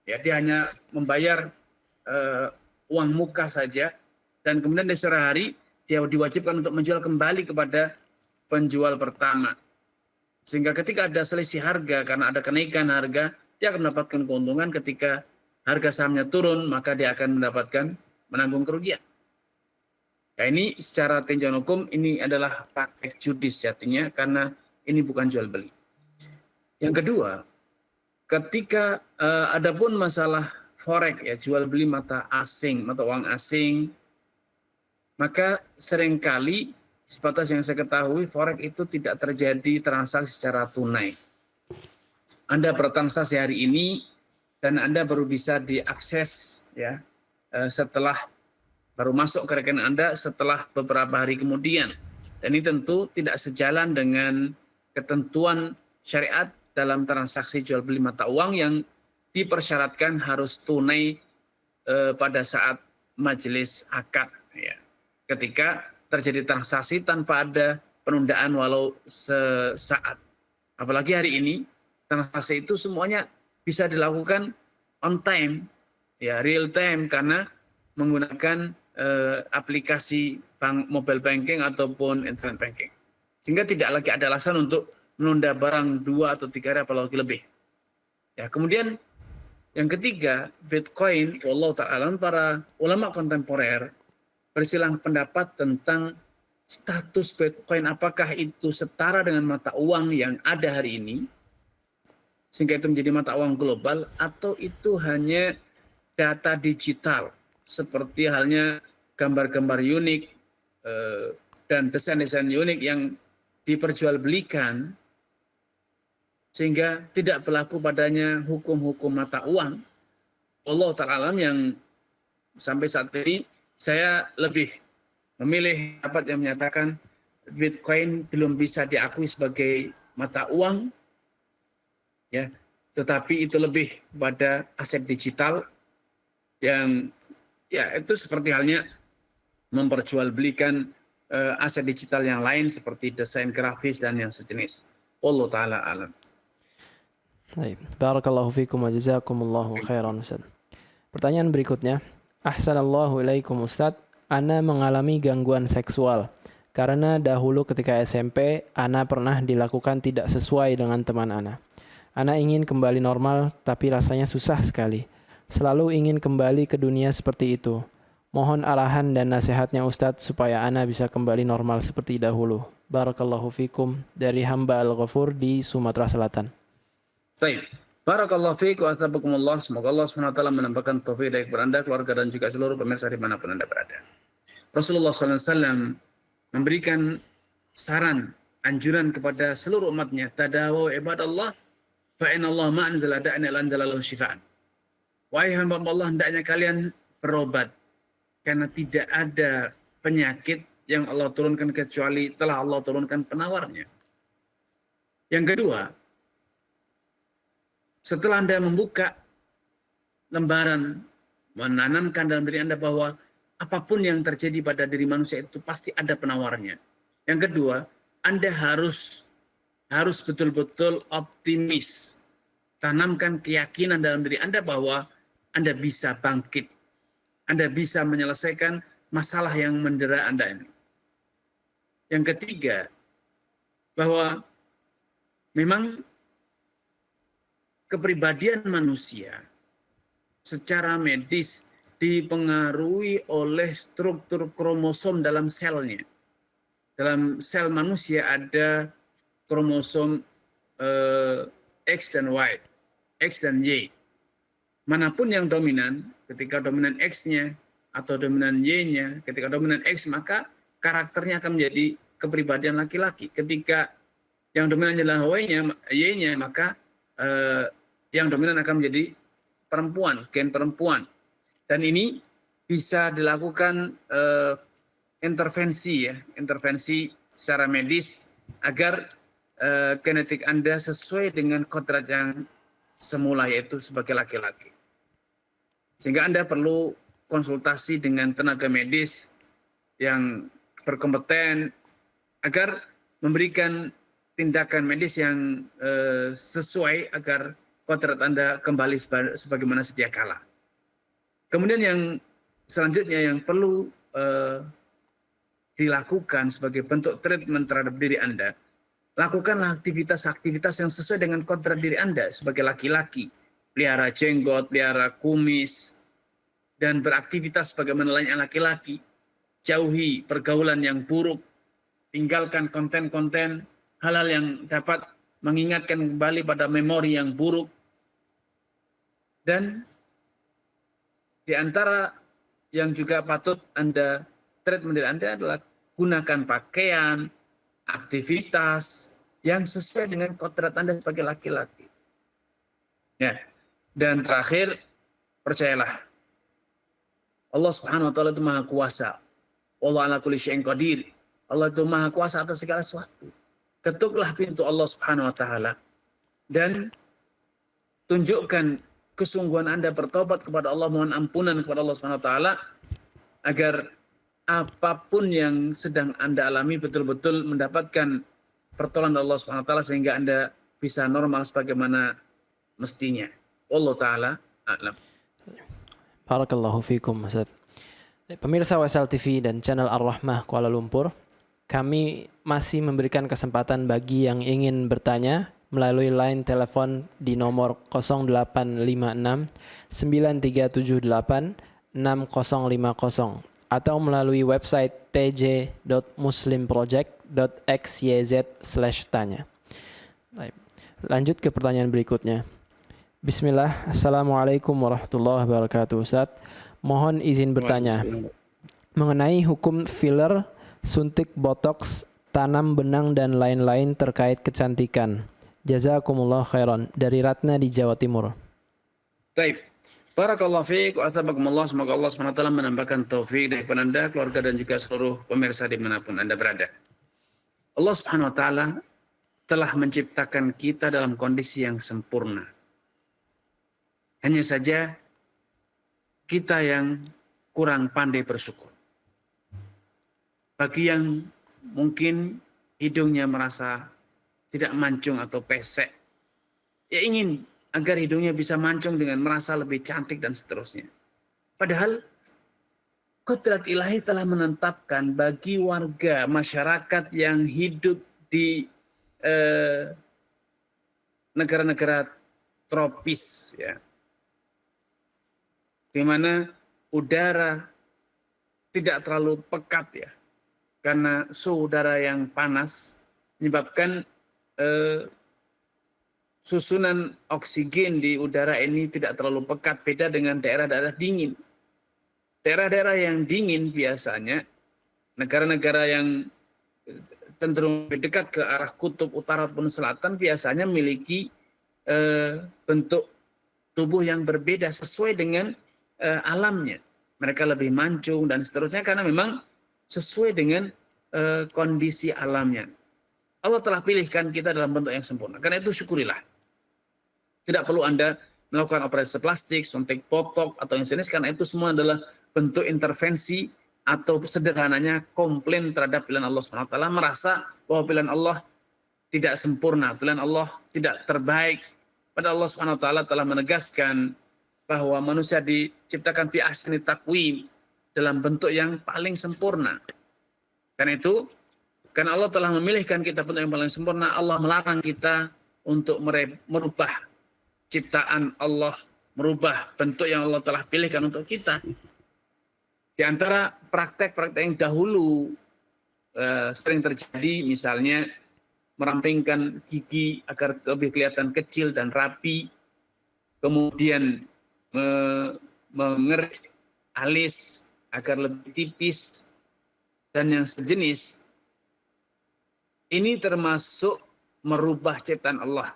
Speaker 1: ya dia hanya membayar uang muka saja, dan kemudian di sore hari dia diwajibkan untuk menjual kembali kepada penjual pertama. Sehingga ketika ada selisih harga karena ada kenaikan harga, dia akan mendapatkan keuntungan. Ketika harga sahamnya turun, maka dia akan menanggung kerugian. Ya, ini secara tinjauan hukum ini adalah praktek judi sejatinya, karena ini bukan jual beli. Yang kedua, ketika adapun masalah forex ya, jual beli mata uang asing, maka seringkali sebatas yang saya ketahui forex itu tidak terjadi transaksi secara tunai. Anda bertransaksi hari ini dan Anda baru bisa diakses ya setelah baru masuk ke rekening Anda setelah beberapa hari kemudian. Dan ini tentu tidak sejalan dengan ketentuan syariat dalam transaksi jual beli mata uang yang dipersyaratkan harus tunai pada saat majelis akad ya. Ketika terjadi transaksi tanpa ada penundaan walau sesaat. Apalagi hari ini transaksi itu semuanya bisa dilakukan on time, ya real time, karena menggunakan aplikasi mobile banking ataupun internet banking. Sehingga tidak lagi ada alasan untuk menunda barang 2 atau 3 hari apalagi lebih. Ya, kemudian yang ketiga, Bitcoin, wallahu ta'ala, para ulama kontemporer bersilang pendapat tentang status Bitcoin, apakah itu setara dengan mata uang yang ada hari ini, sehingga itu menjadi mata uang global, atau itu hanya data digital, seperti halnya gambar-gambar unik dan desain-desain unik yang diperjualbelikan, sehingga tidak berlaku padanya hukum-hukum mata uang. Allah Ta'ala yang sampai saat ini saya lebih memilih pendapat yang menyatakan Bitcoin belum bisa diakui sebagai mata uang, ya, tetapi itu lebih pada aset digital yang ya itu seperti halnya memperjualbelikan aset digital yang lain seperti desain grafis dan yang sejenis. Allah Ta'ala alam.
Speaker 3: Baik, barakallahu fikum wa jazakumullahu khairan Ustaz. Pertanyaan berikutnya. Ahsanallahu ilaikum Ustaz, Ana mengalami gangguan seksual karena dahulu ketika SMP Ana pernah dilakukan tidak sesuai dengan teman Ana. Ana ingin kembali normal tapi rasanya susah sekali. Selalu ingin kembali ke dunia seperti itu. Mohon arahan dan nasihatnya Ustaz supaya Ana bisa kembali normal seperti dahulu. Barakallahu fikum, dari hamba Al-Ghafur di Sumatera Selatan.
Speaker 1: Baik. Barakallahu fiik wa athabakumullah. Semoga Allah SWT menambahkan taufik kepada Anda, keluarga, dan juga seluruh pemirsa dimanapun Anda berada. Rasulullah SAW memberikan saran, anjuran kepada seluruh umatnya. Tadawu ibadallah, fa'inallah ma'anzala da'an al-anzalallahu syifa'an. Wahai hamba Allah, hendaknya kalian berobat. Karena tidak ada penyakit yang Allah turunkan kecuali telah Allah turunkan penawarnya. Yang kedua, setelah Anda membuka lembaran menanamkan dalam diri Anda bahwa apapun yang terjadi pada diri manusia itu pasti ada penawarnya. Yang kedua, Anda harus betul-betul optimis. Tanamkan keyakinan dalam diri Anda bahwa Anda bisa bangkit. Anda bisa menyelesaikan masalah yang mendera Anda ini. Yang ketiga, bahwa memang kepribadian manusia secara medis dipengaruhi oleh struktur kromosom dalam selnya. Dalam sel manusia ada kromosom X dan Y, X dan Y. Manapun yang dominan, ketika dominan X-nya atau dominan Y-nya, ketika dominan X maka karakternya akan menjadi kepribadian laki-laki. Ketika yang dominan adalah Y-nya maka yang dominan akan menjadi perempuan, gen perempuan. Dan ini bisa dilakukan intervensi secara medis agar genetik Anda sesuai dengan kodrat yang semula, yaitu sebagai laki-laki. Sehingga Anda perlu konsultasi dengan tenaga medis yang berkompeten agar memberikan tindakan medis yang sesuai agar kodrat Anda kembali sebagaimana sedia kala. Kemudian yang selanjutnya yang perlu dilakukan sebagai bentuk treatment terhadap diri Anda, lakukanlah aktivitas-aktivitas yang sesuai dengan kodrat diri Anda sebagai laki-laki. Pelihara jenggot, pelihara kumis, dan beraktivitas sebagaimana lainnya laki-laki. Jauhi pergaulan yang buruk, tinggalkan konten-konten hal-hal yang dapat mengingatkan kembali pada memori yang buruk. Dan di antara yang juga patut Anda treatment diri Anda adalah gunakan pakaian, aktivitas yang sesuai dengan kodrat Anda sebagai laki-laki. Ya. Dan terakhir, percayalah, Allah Subhanahu wa taala itu Maha Kuasa. Allah ala kulli syai'in qadir. Allah itu Maha Kuasa atas segala sesuatu. Ketuklah pintu Allah Subhanahu wa taala dan tunjukkan kesungguhan Anda bertobat kepada Allah, mohon ampunan kepada Allah Subhanahu wa taala agar apapun yang sedang Anda alami betul-betul mendapatkan pertolongan Allah Subhanahu wa taala sehingga Anda bisa normal sebagaimana mestinya. Allah taala a'lam.
Speaker 3: Barakallahu fikum Ustaz. Pemirsa WSL TV dan channel Ar-Rahmah Kuala Lumpur, kami masih memberikan kesempatan bagi yang ingin bertanya melalui line telepon di nomor 0856 9378 6050 atau melalui website tj.muslimproject.xyz/tanya. Lanjut ke pertanyaan berikutnya. Bismillah, Assalamualaikum warahmatullahi wabarakatuh. Ustaz, mohon izin bertanya mengenai hukum filler, suntik botox, tanam benang dan lain-lain terkait kecantikan. Jazakumullah khairan. Dari Ratna di Jawa Timur.
Speaker 1: Baik. Barakallahu fiik wa athabakumullah. Semoga Allah SWT menambahkan taufik dari Anda, keluarga dan juga seluruh pemirsa dimanapun Anda berada. Allah Subhanahu wa taala telah menciptakan kita dalam kondisi yang sempurna. Hanya saja kita yang kurang pandai bersyukur. Bagi yang mungkin hidungnya merasa tidak mancung atau pesek, ya ingin agar hidungnya bisa mancung dengan merasa lebih cantik dan seterusnya. Padahal kodrat ilahi telah menetapkan bagi warga masyarakat yang hidup di negara-negara tropis, ya, di mana udara tidak terlalu pekat, ya, karena suhu udara yang panas menyebabkan susunan oksigen di udara ini tidak terlalu pekat, beda dengan daerah-daerah dingin. Daerah-daerah yang dingin biasanya, negara-negara yang cenderung lebih dekat ke arah kutub utara ataupun selatan biasanya memiliki bentuk tubuh yang berbeda sesuai dengan alamnya. Mereka lebih mancung dan seterusnya karena memang sesuai dengan kondisi alamnya. Allah telah pilihkan kita dalam bentuk yang sempurna. Karena itu syukurilah. Tidak perlu Anda melakukan operasi plastik, suntik botok atau yang jenis, karena itu semua adalah bentuk intervensi atau sederhananya komplain terhadap pilihan Allah SWT, merasa bahwa pilihan Allah tidak sempurna, pilihan Allah tidak terbaik. Padahal Allah SWT telah menegaskan bahwa manusia diciptakan fi ahsani taqwim, dalam bentuk yang paling sempurna. Karena itu, karena Allah telah memilihkan kita bentuk yang paling sempurna, Allah melarang kita untuk merubah ciptaan Allah, merubah bentuk yang Allah telah pilihkan untuk kita. Di antara praktek-praktek yang dahulu sering terjadi, misalnya merampingkan gigi agar lebih kelihatan kecil dan rapi, kemudian mengerik alis agar lebih tipis, dan yang sejenis. Ini termasuk merubah ciptaan Allah.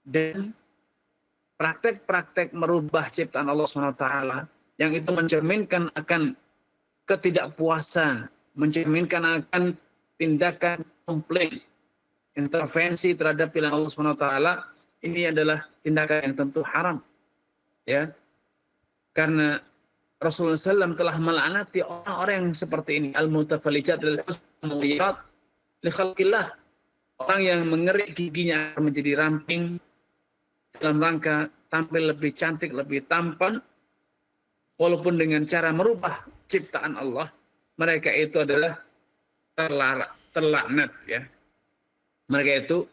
Speaker 1: Dan praktek-praktek merubah ciptaan Allah SWT yang itu mencerminkan akan ketidakpuasan, mencerminkan akan tindakan komplain, intervensi terhadap pilihan Allah SWT, ini adalah tindakan yang tentu haram. Ya, karena Rasulullah SAW telah melaknati orang-orang yang seperti ini, al-mutafalijat lil husn mughayyirat li khalqillah, orang yang mengerik giginya agar menjadi ramping dalam rangka tampil lebih cantik, lebih tampan, walaupun dengan cara merubah ciptaan Allah, mereka itu adalah terlaknat, ya. Mereka itu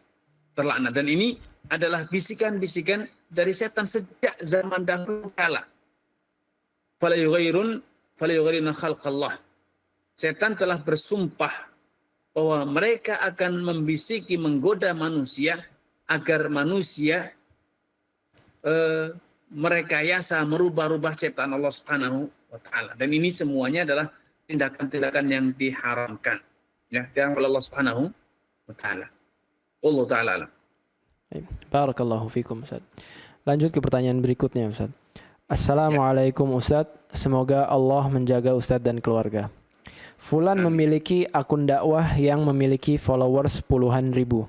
Speaker 1: terlaknat, dan ini adalah bisikan-bisikan dari setan sejak zaman dahulu kala. Fala yughayyiruna khalqallah. Setan telah bersumpah bahwa mereka akan membisiki, menggoda manusia agar manusia merekayasa, merubah-rubah ciptaan Allah Subhanahu wa taala. Dan ini semuanya adalah tindakan-tindakan yang diharamkan, ya, oleh Allah Subhanahu wa taala. Allah taala alam.
Speaker 3: Barakallahu fikum, Ustaz. Lanjut ke pertanyaan berikutnya, Ustaz. Assalamualaikum Ustaz, semoga Allah menjaga Ustaz dan keluarga. Fulan memiliki akun dakwah yang memiliki followers puluhan ribu.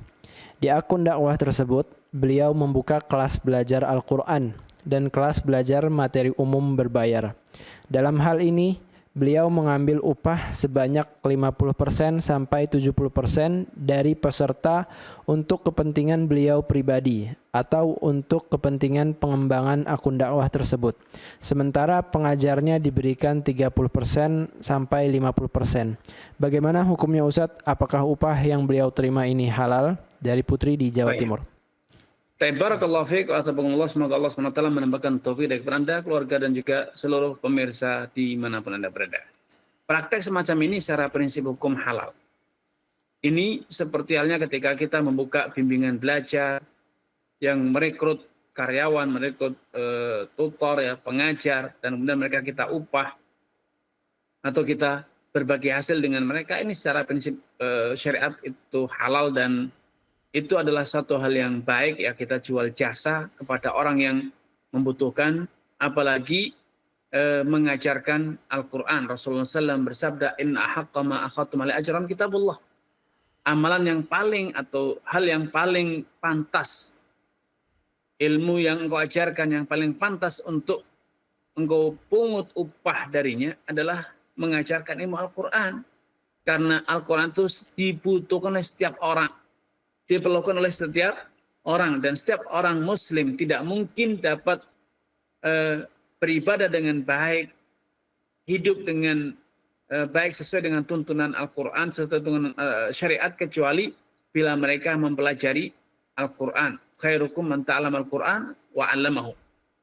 Speaker 3: Di akun dakwah tersebut, beliau membuka kelas belajar Al-Quran dan kelas belajar materi umum berbayar. Dalam hal ini, beliau mengambil upah sebanyak 50% sampai 70% dari peserta untuk kepentingan beliau pribadi atau untuk kepentingan pengembangan akun dakwah tersebut. Sementara pengajarnya diberikan 30% sampai 50%. Bagaimana hukumnya Ustadz? Apakah upah yang beliau terima ini halal? Dari Putri di Jawa Timur.
Speaker 1: Barakallahu fiik wa Allah, semoga Allah SWT menambahkan taufik dari Anda, keluarga, dan juga seluruh pemirsa dimanapun Anda berada. Praktek semacam ini secara prinsip hukum halal. Ini seperti halnya ketika kita membuka bimbingan belajar yang merekrut karyawan, merekrut tutor, ya, pengajar, dan kemudian mereka kita upah atau kita berbagi hasil dengan mereka. Ini secara prinsip syariat itu halal, dan itu adalah satu hal yang baik, ya, kita jual jasa kepada orang yang membutuhkan, apalagi mengajarkan Al-Quran. Rasulullah SAW bersabda, inna ahaqqa ma akhadtum alaihi ajran kitabullah. Amalan yang paling atau hal yang paling pantas, ilmu yang engkau ajarkan yang paling pantas untuk engkau pungut upah darinya adalah mengajarkan ilmu Al-Quran. Karena Al-Quran itu dibutuhkan oleh setiap orang, diperlukan oleh setiap orang, dan setiap orang muslim tidak mungkin dapat beribadah dengan baik, hidup dengan baik sesuai dengan tuntunan Al-Quran, sesuai dengan syariat, kecuali bila mereka mempelajari Al-Quran. Khairukum man ta'allama Al-Quran wa 'allamahu.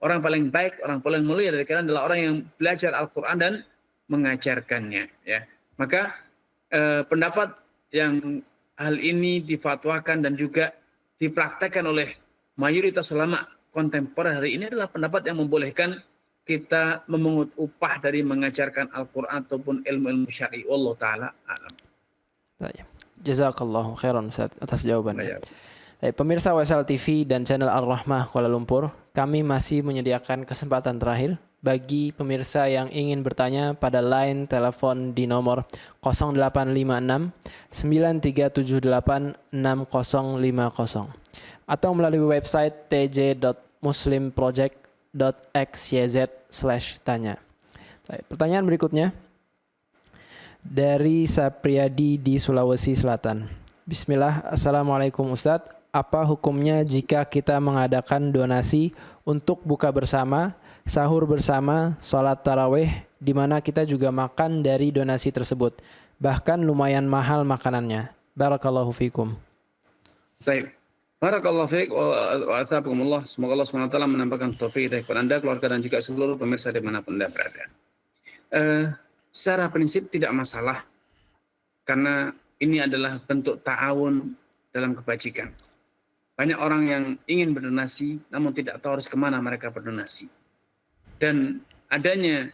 Speaker 1: Orang paling baik, orang paling mulia dari kalian adalah orang yang belajar Al-Quran dan mengajarkannya, ya. Maka pendapat yang hal ini difatwakan dan juga dipraktekkan oleh mayoritas ulama kontemporer hari ini adalah pendapat yang membolehkan kita memungut upah dari mengajarkan Al-Quran ataupun ilmu-ilmu syar'i. Wallahu ta'ala a'lam.
Speaker 3: Jazakallahu khairan Ustaz atas jawabannya. Pemirsa WSL TV dan channel Ar-Rahmah Kuala Lumpur, kami masih menyediakan kesempatan terakhir bagi pemirsa yang ingin bertanya pada line telepon di nomor 0856 9378 6050 atau melalui website tj.muslim.com muslimproject.xyz/tanya. Pertanyaan berikutnya dari Sapriyadi di Sulawesi Selatan. Bismillah, Assalamualaikum Ustadz. Apa hukumnya jika kita mengadakan donasi untuk buka bersama, sahur bersama, sholat tarawih, di mana kita juga makan dari donasi tersebut? Bahkan lumayan mahal makanannya. Barakallahu fikum.
Speaker 1: Baik. Barakallahu fiik wa athabakumullah. Semoga Allah SWT menampakkan taufik kepada Anda, keluarga, dan juga seluruh pemirsa dimanapun Anda berada. Secara prinsip tidak masalah, karena ini adalah bentuk ta'awun dalam kebajikan. Banyak orang yang ingin berdonasi, namun tidak tahu harus kemana mereka berdonasi. Dan adanya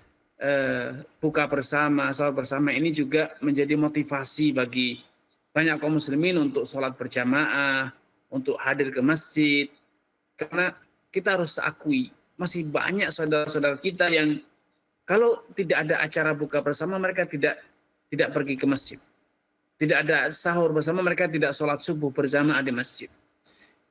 Speaker 1: buka bersama, sahur bersama ini juga menjadi motivasi bagi banyak kaum muslimin untuk sholat berjamaah, untuk hadir ke masjid. Karena kita harus akui, masih banyak saudara-saudara kita yang kalau tidak ada acara buka bersama, mereka tidak pergi ke masjid. Tidak ada sahur bersama, mereka tidak sholat subuh berjamaah di masjid.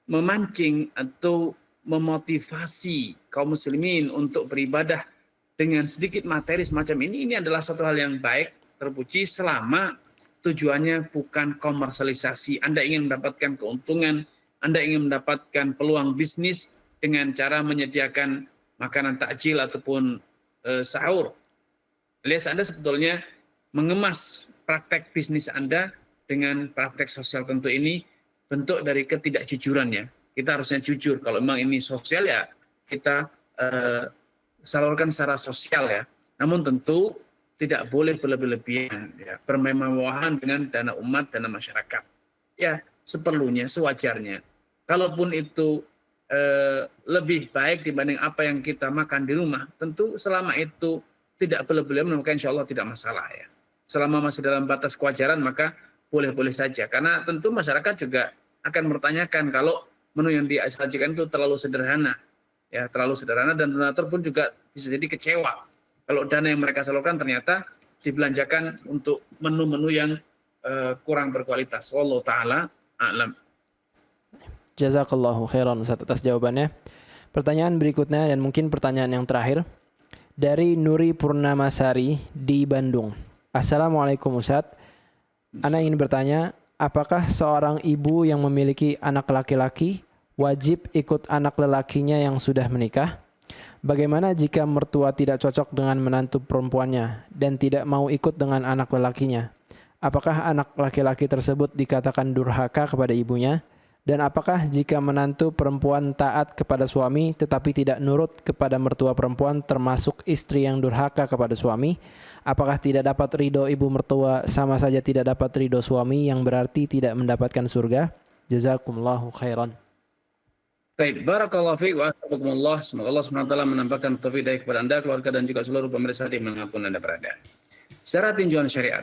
Speaker 1: Memancing atau memotivasi kaum muslimin untuk beribadah dengan sedikit materi semacam ini adalah satu hal yang baik, terpuji, selama tujuannya bukan komersialisasi. Anda ingin mendapatkan keuntungan, Anda ingin mendapatkan peluang bisnis dengan cara menyediakan makanan takjil ataupun sahur. Alias Anda sebetulnya mengemas praktek bisnis Anda dengan praktek sosial. Tentu ini bentuk dari ketidakjujuran ya. Kita harusnya jujur, kalau memang ini sosial ya kita salurkan secara sosial ya. Namun tentu tidak boleh berlebih-lebihan, ya, bermewah-mewahan dengan dana umat, dana masyarakat. Ya, seperlunya, sewajarnya. Kalaupun itu lebih baik dibanding apa yang kita makan di rumah, tentu selama itu tidak berlebih-lebihan, maka insya Allah tidak masalah ya. Selama masih dalam batas kewajaran, maka boleh-boleh saja. Karena tentu masyarakat juga akan bertanyakan kalau menu yang disajikan itu terlalu sederhana. Ya, terlalu sederhana, dan donatur pun juga bisa jadi kecewa kalau dana yang mereka salurkan ternyata dibelanjakan untuk menu-menu yang kurang berkualitas. Wallahu taala a'lam.
Speaker 3: Jazakallahu khairan Ustaz atas jawabannya. Pertanyaan berikutnya dan mungkin pertanyaan yang terakhir dari Nuri Purnamasari di Bandung. Assalamualaikum Ustaz. Ana ingin bertanya, apakah seorang ibu yang memiliki anak laki-laki wajib ikut anak lelakinya yang sudah menikah? Bagaimana jika mertua tidak cocok dengan menantu perempuannya dan tidak mau ikut dengan anak lelakinya? Apakah anak laki-laki tersebut dikatakan durhaka kepada ibunya? Dan apakah jika menantu perempuan taat kepada suami tetapi tidak nurut kepada mertua perempuan termasuk istri yang durhaka kepada suami? Apakah tidak dapat ridho ibu mertua sama saja tidak dapat ridho suami yang berarti tidak mendapatkan surga? Jazakumullahu khairan.
Speaker 1: Baik, barakallahu fiik wa astaghfirullah. Semoga Allah SWT menampakkan taufik kepada Anda, keluarga, dan juga seluruh pemirsa dimanapun Anda berada. Secara tinjauan syariat,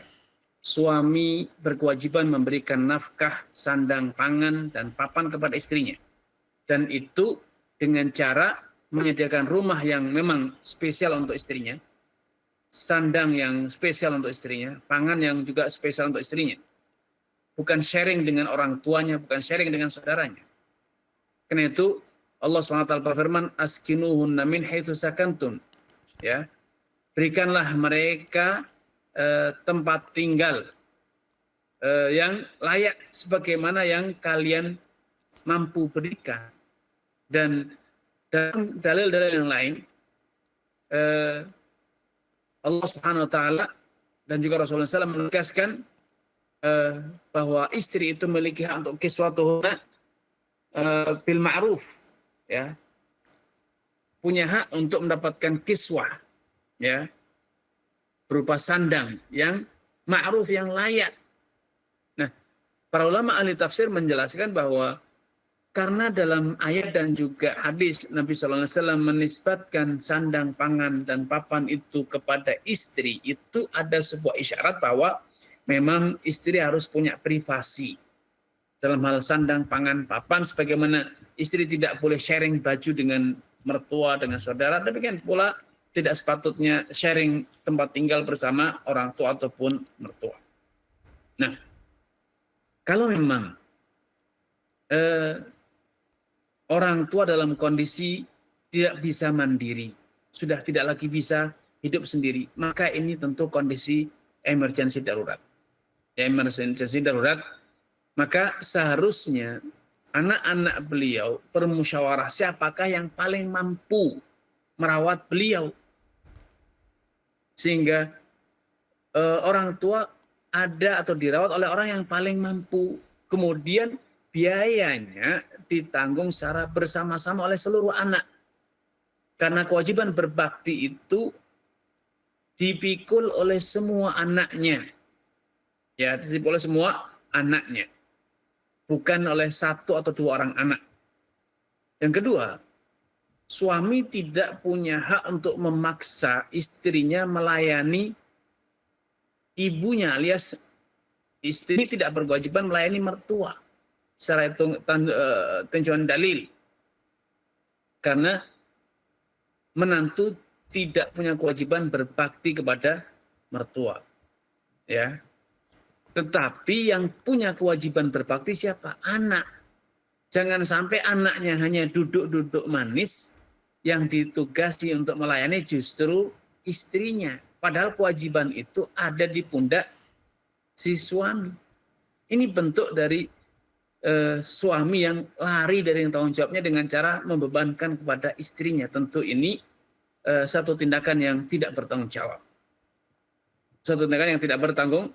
Speaker 1: suami berkewajiban memberikan nafkah, sandang, pangan, dan papan kepada istrinya. Dan itu dengan cara menyediakan rumah yang memang spesial untuk istrinya, sandang yang spesial untuk istrinya, pangan yang juga spesial untuk istrinya. Bukan sharing dengan orang tuanya, bukan sharing dengan saudaranya. Karena itu Allah SWT berfirman, askinuhunna min haitsu sakantum. Ya. Berikanlah mereka tempat tinggal yang layak sebagaimana yang kalian mampu berikan. Dan dalam dalil-dalil yang lain Allah Subhanahu wa taala dan juga Rasulullah SAW menegaskan bahwa istri itu memiliki hak untuk kiswatuhunna bil ma'ruf, ya. Punya hak untuk mendapatkan kiswah, ya, berupa sandang yang ma'ruf, yang layak. Nah, para ulama ahli tafsir menjelaskan bahwa karena dalam ayat dan juga hadis Nabi SAW menisbatkan sandang, pangan, dan papan itu kepada istri, itu ada sebuah isyarat bahwa memang istri harus punya privasi dalam hal sandang, pangan, papan, sebagaimana istri tidak boleh sharing baju dengan mertua, dengan saudara, demikian pula tidak sepatutnya sharing tempat tinggal bersama orang tua ataupun mertua. Nah, kalau memang orang tua dalam kondisi tidak bisa mandiri, sudah tidak lagi bisa hidup sendiri, maka ini tentu kondisi emergensi darurat. Ya, emergensi darurat, maka seharusnya anak-anak beliau bermusyawarah siapakah yang paling mampu merawat beliau. Sehingga orang tua ada atau dirawat oleh orang yang paling mampu. Kemudian biayanya ditanggung secara bersama-sama oleh seluruh anak. Karena kewajiban berbakti itu dipikul oleh semua anaknya. Ya, dipikul oleh semua anaknya. Bukan oleh satu atau dua orang anak. Yang kedua, suami tidak punya hak untuk memaksa istrinya melayani ibunya, alias istri tidak berkewajiban melayani mertua secara tinjauan dalil. Karena menantu tidak punya kewajiban berbakti kepada mertua. Ya. Tetapi yang punya kewajiban berbakti siapa? Anak. Jangan sampai anaknya hanya duduk-duduk manis, yang ditugasi untuk melayani justru istrinya. Padahal kewajiban itu ada di pundak si suami. Ini bentuk dari suami yang lari dari tanggung jawabnya dengan cara membebankan kepada istrinya. Tentu ini satu tindakan yang tidak bertanggung jawab. Satu tindakan yang tidak bertanggung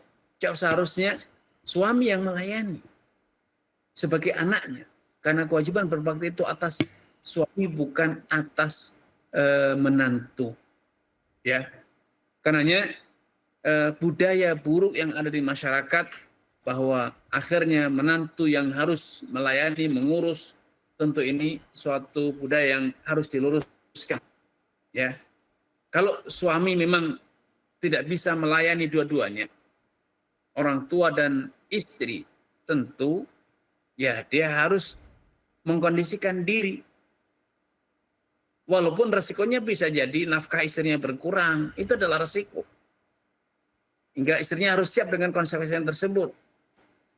Speaker 1: jawab. Seharusnya suami yang melayani sebagai anaknya. Karena kewajiban berbakti itu atas suami, bukan atas menantu. Ya. Karenanya budaya buruk yang ada di masyarakat bahwa akhirnya menantu yang harus melayani, mengurus, tentu ini suatu budaya yang harus diluruskan. Ya. Kalau suami memang tidak bisa melayani dua-duanya, orang tua dan istri, tentu ya dia harus mengkondisikan diri. Walaupun resikonya bisa jadi nafkah istrinya berkurang, itu adalah resiko. Hingga istrinya harus siap dengan konsekuensi tersebut.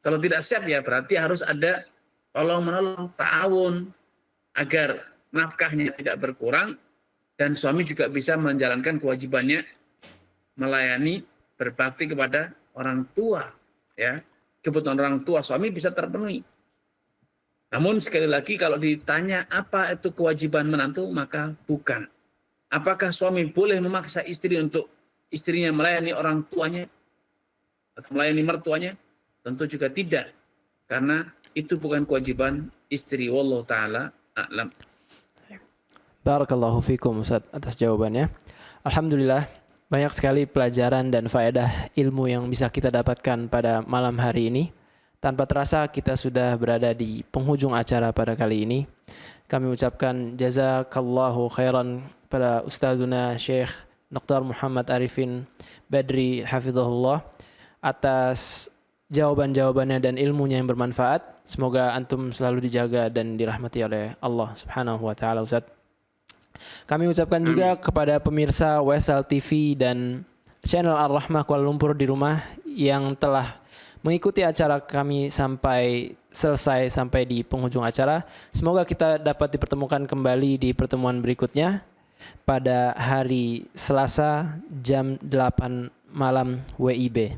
Speaker 1: Kalau tidak siap ya berarti harus ada tolong-menolong, ta'awun, agar nafkahnya tidak berkurang dan suami juga bisa menjalankan kewajibannya melayani, berbakti kepada orang tua. Ya, kebutuhan orang tua suami bisa terpenuhi. Namun sekali lagi kalau ditanya apa itu kewajiban menantu, maka bukan. Apakah suami boleh memaksa istri untuk istrinya melayani orang tuanya atau melayani mertuanya? Tentu juga tidak. Karena itu bukan kewajiban istri. Wallahu ta'ala a'lam.
Speaker 3: Barakallahu fikum Ustaz atas jawabannya. Alhamdulillah banyak sekali pelajaran dan faedah ilmu yang bisa kita dapatkan pada malam hari ini. Tanpa terasa kita sudah berada di penghujung acara pada kali ini. Kami ucapkan jazakallahu khairan pada Ustazuna Syekh Dr. Muhammad Arifin Badri hafizahullah atas jawaban-jawabannya dan ilmunya yang bermanfaat. Semoga antum selalu dijaga dan dirahmati oleh Allah Subhanahu wa taala Ustaz. Kami ucapkan juga kepada pemirsa Wesal TV dan channel Ar-Rahmah Kuala Lumpur di rumah yang telah mengikuti acara kami sampai selesai, sampai di penghujung acara. Semoga kita dapat dipertemukan kembali di pertemuan berikutnya pada hari Selasa jam 8 malam WIB.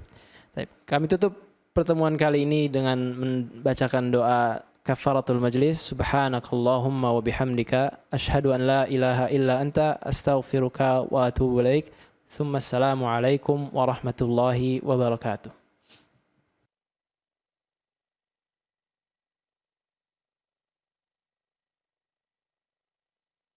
Speaker 3: Kami tutup pertemuan kali ini dengan membacakan doa kafaratul majlis. Subhanakallahumma wa bihamdika asyhadu an la ilaha illa anta astaghfiruka wa atubu ilaik. Assalamualaikum warahmatullahi wabarakatuh.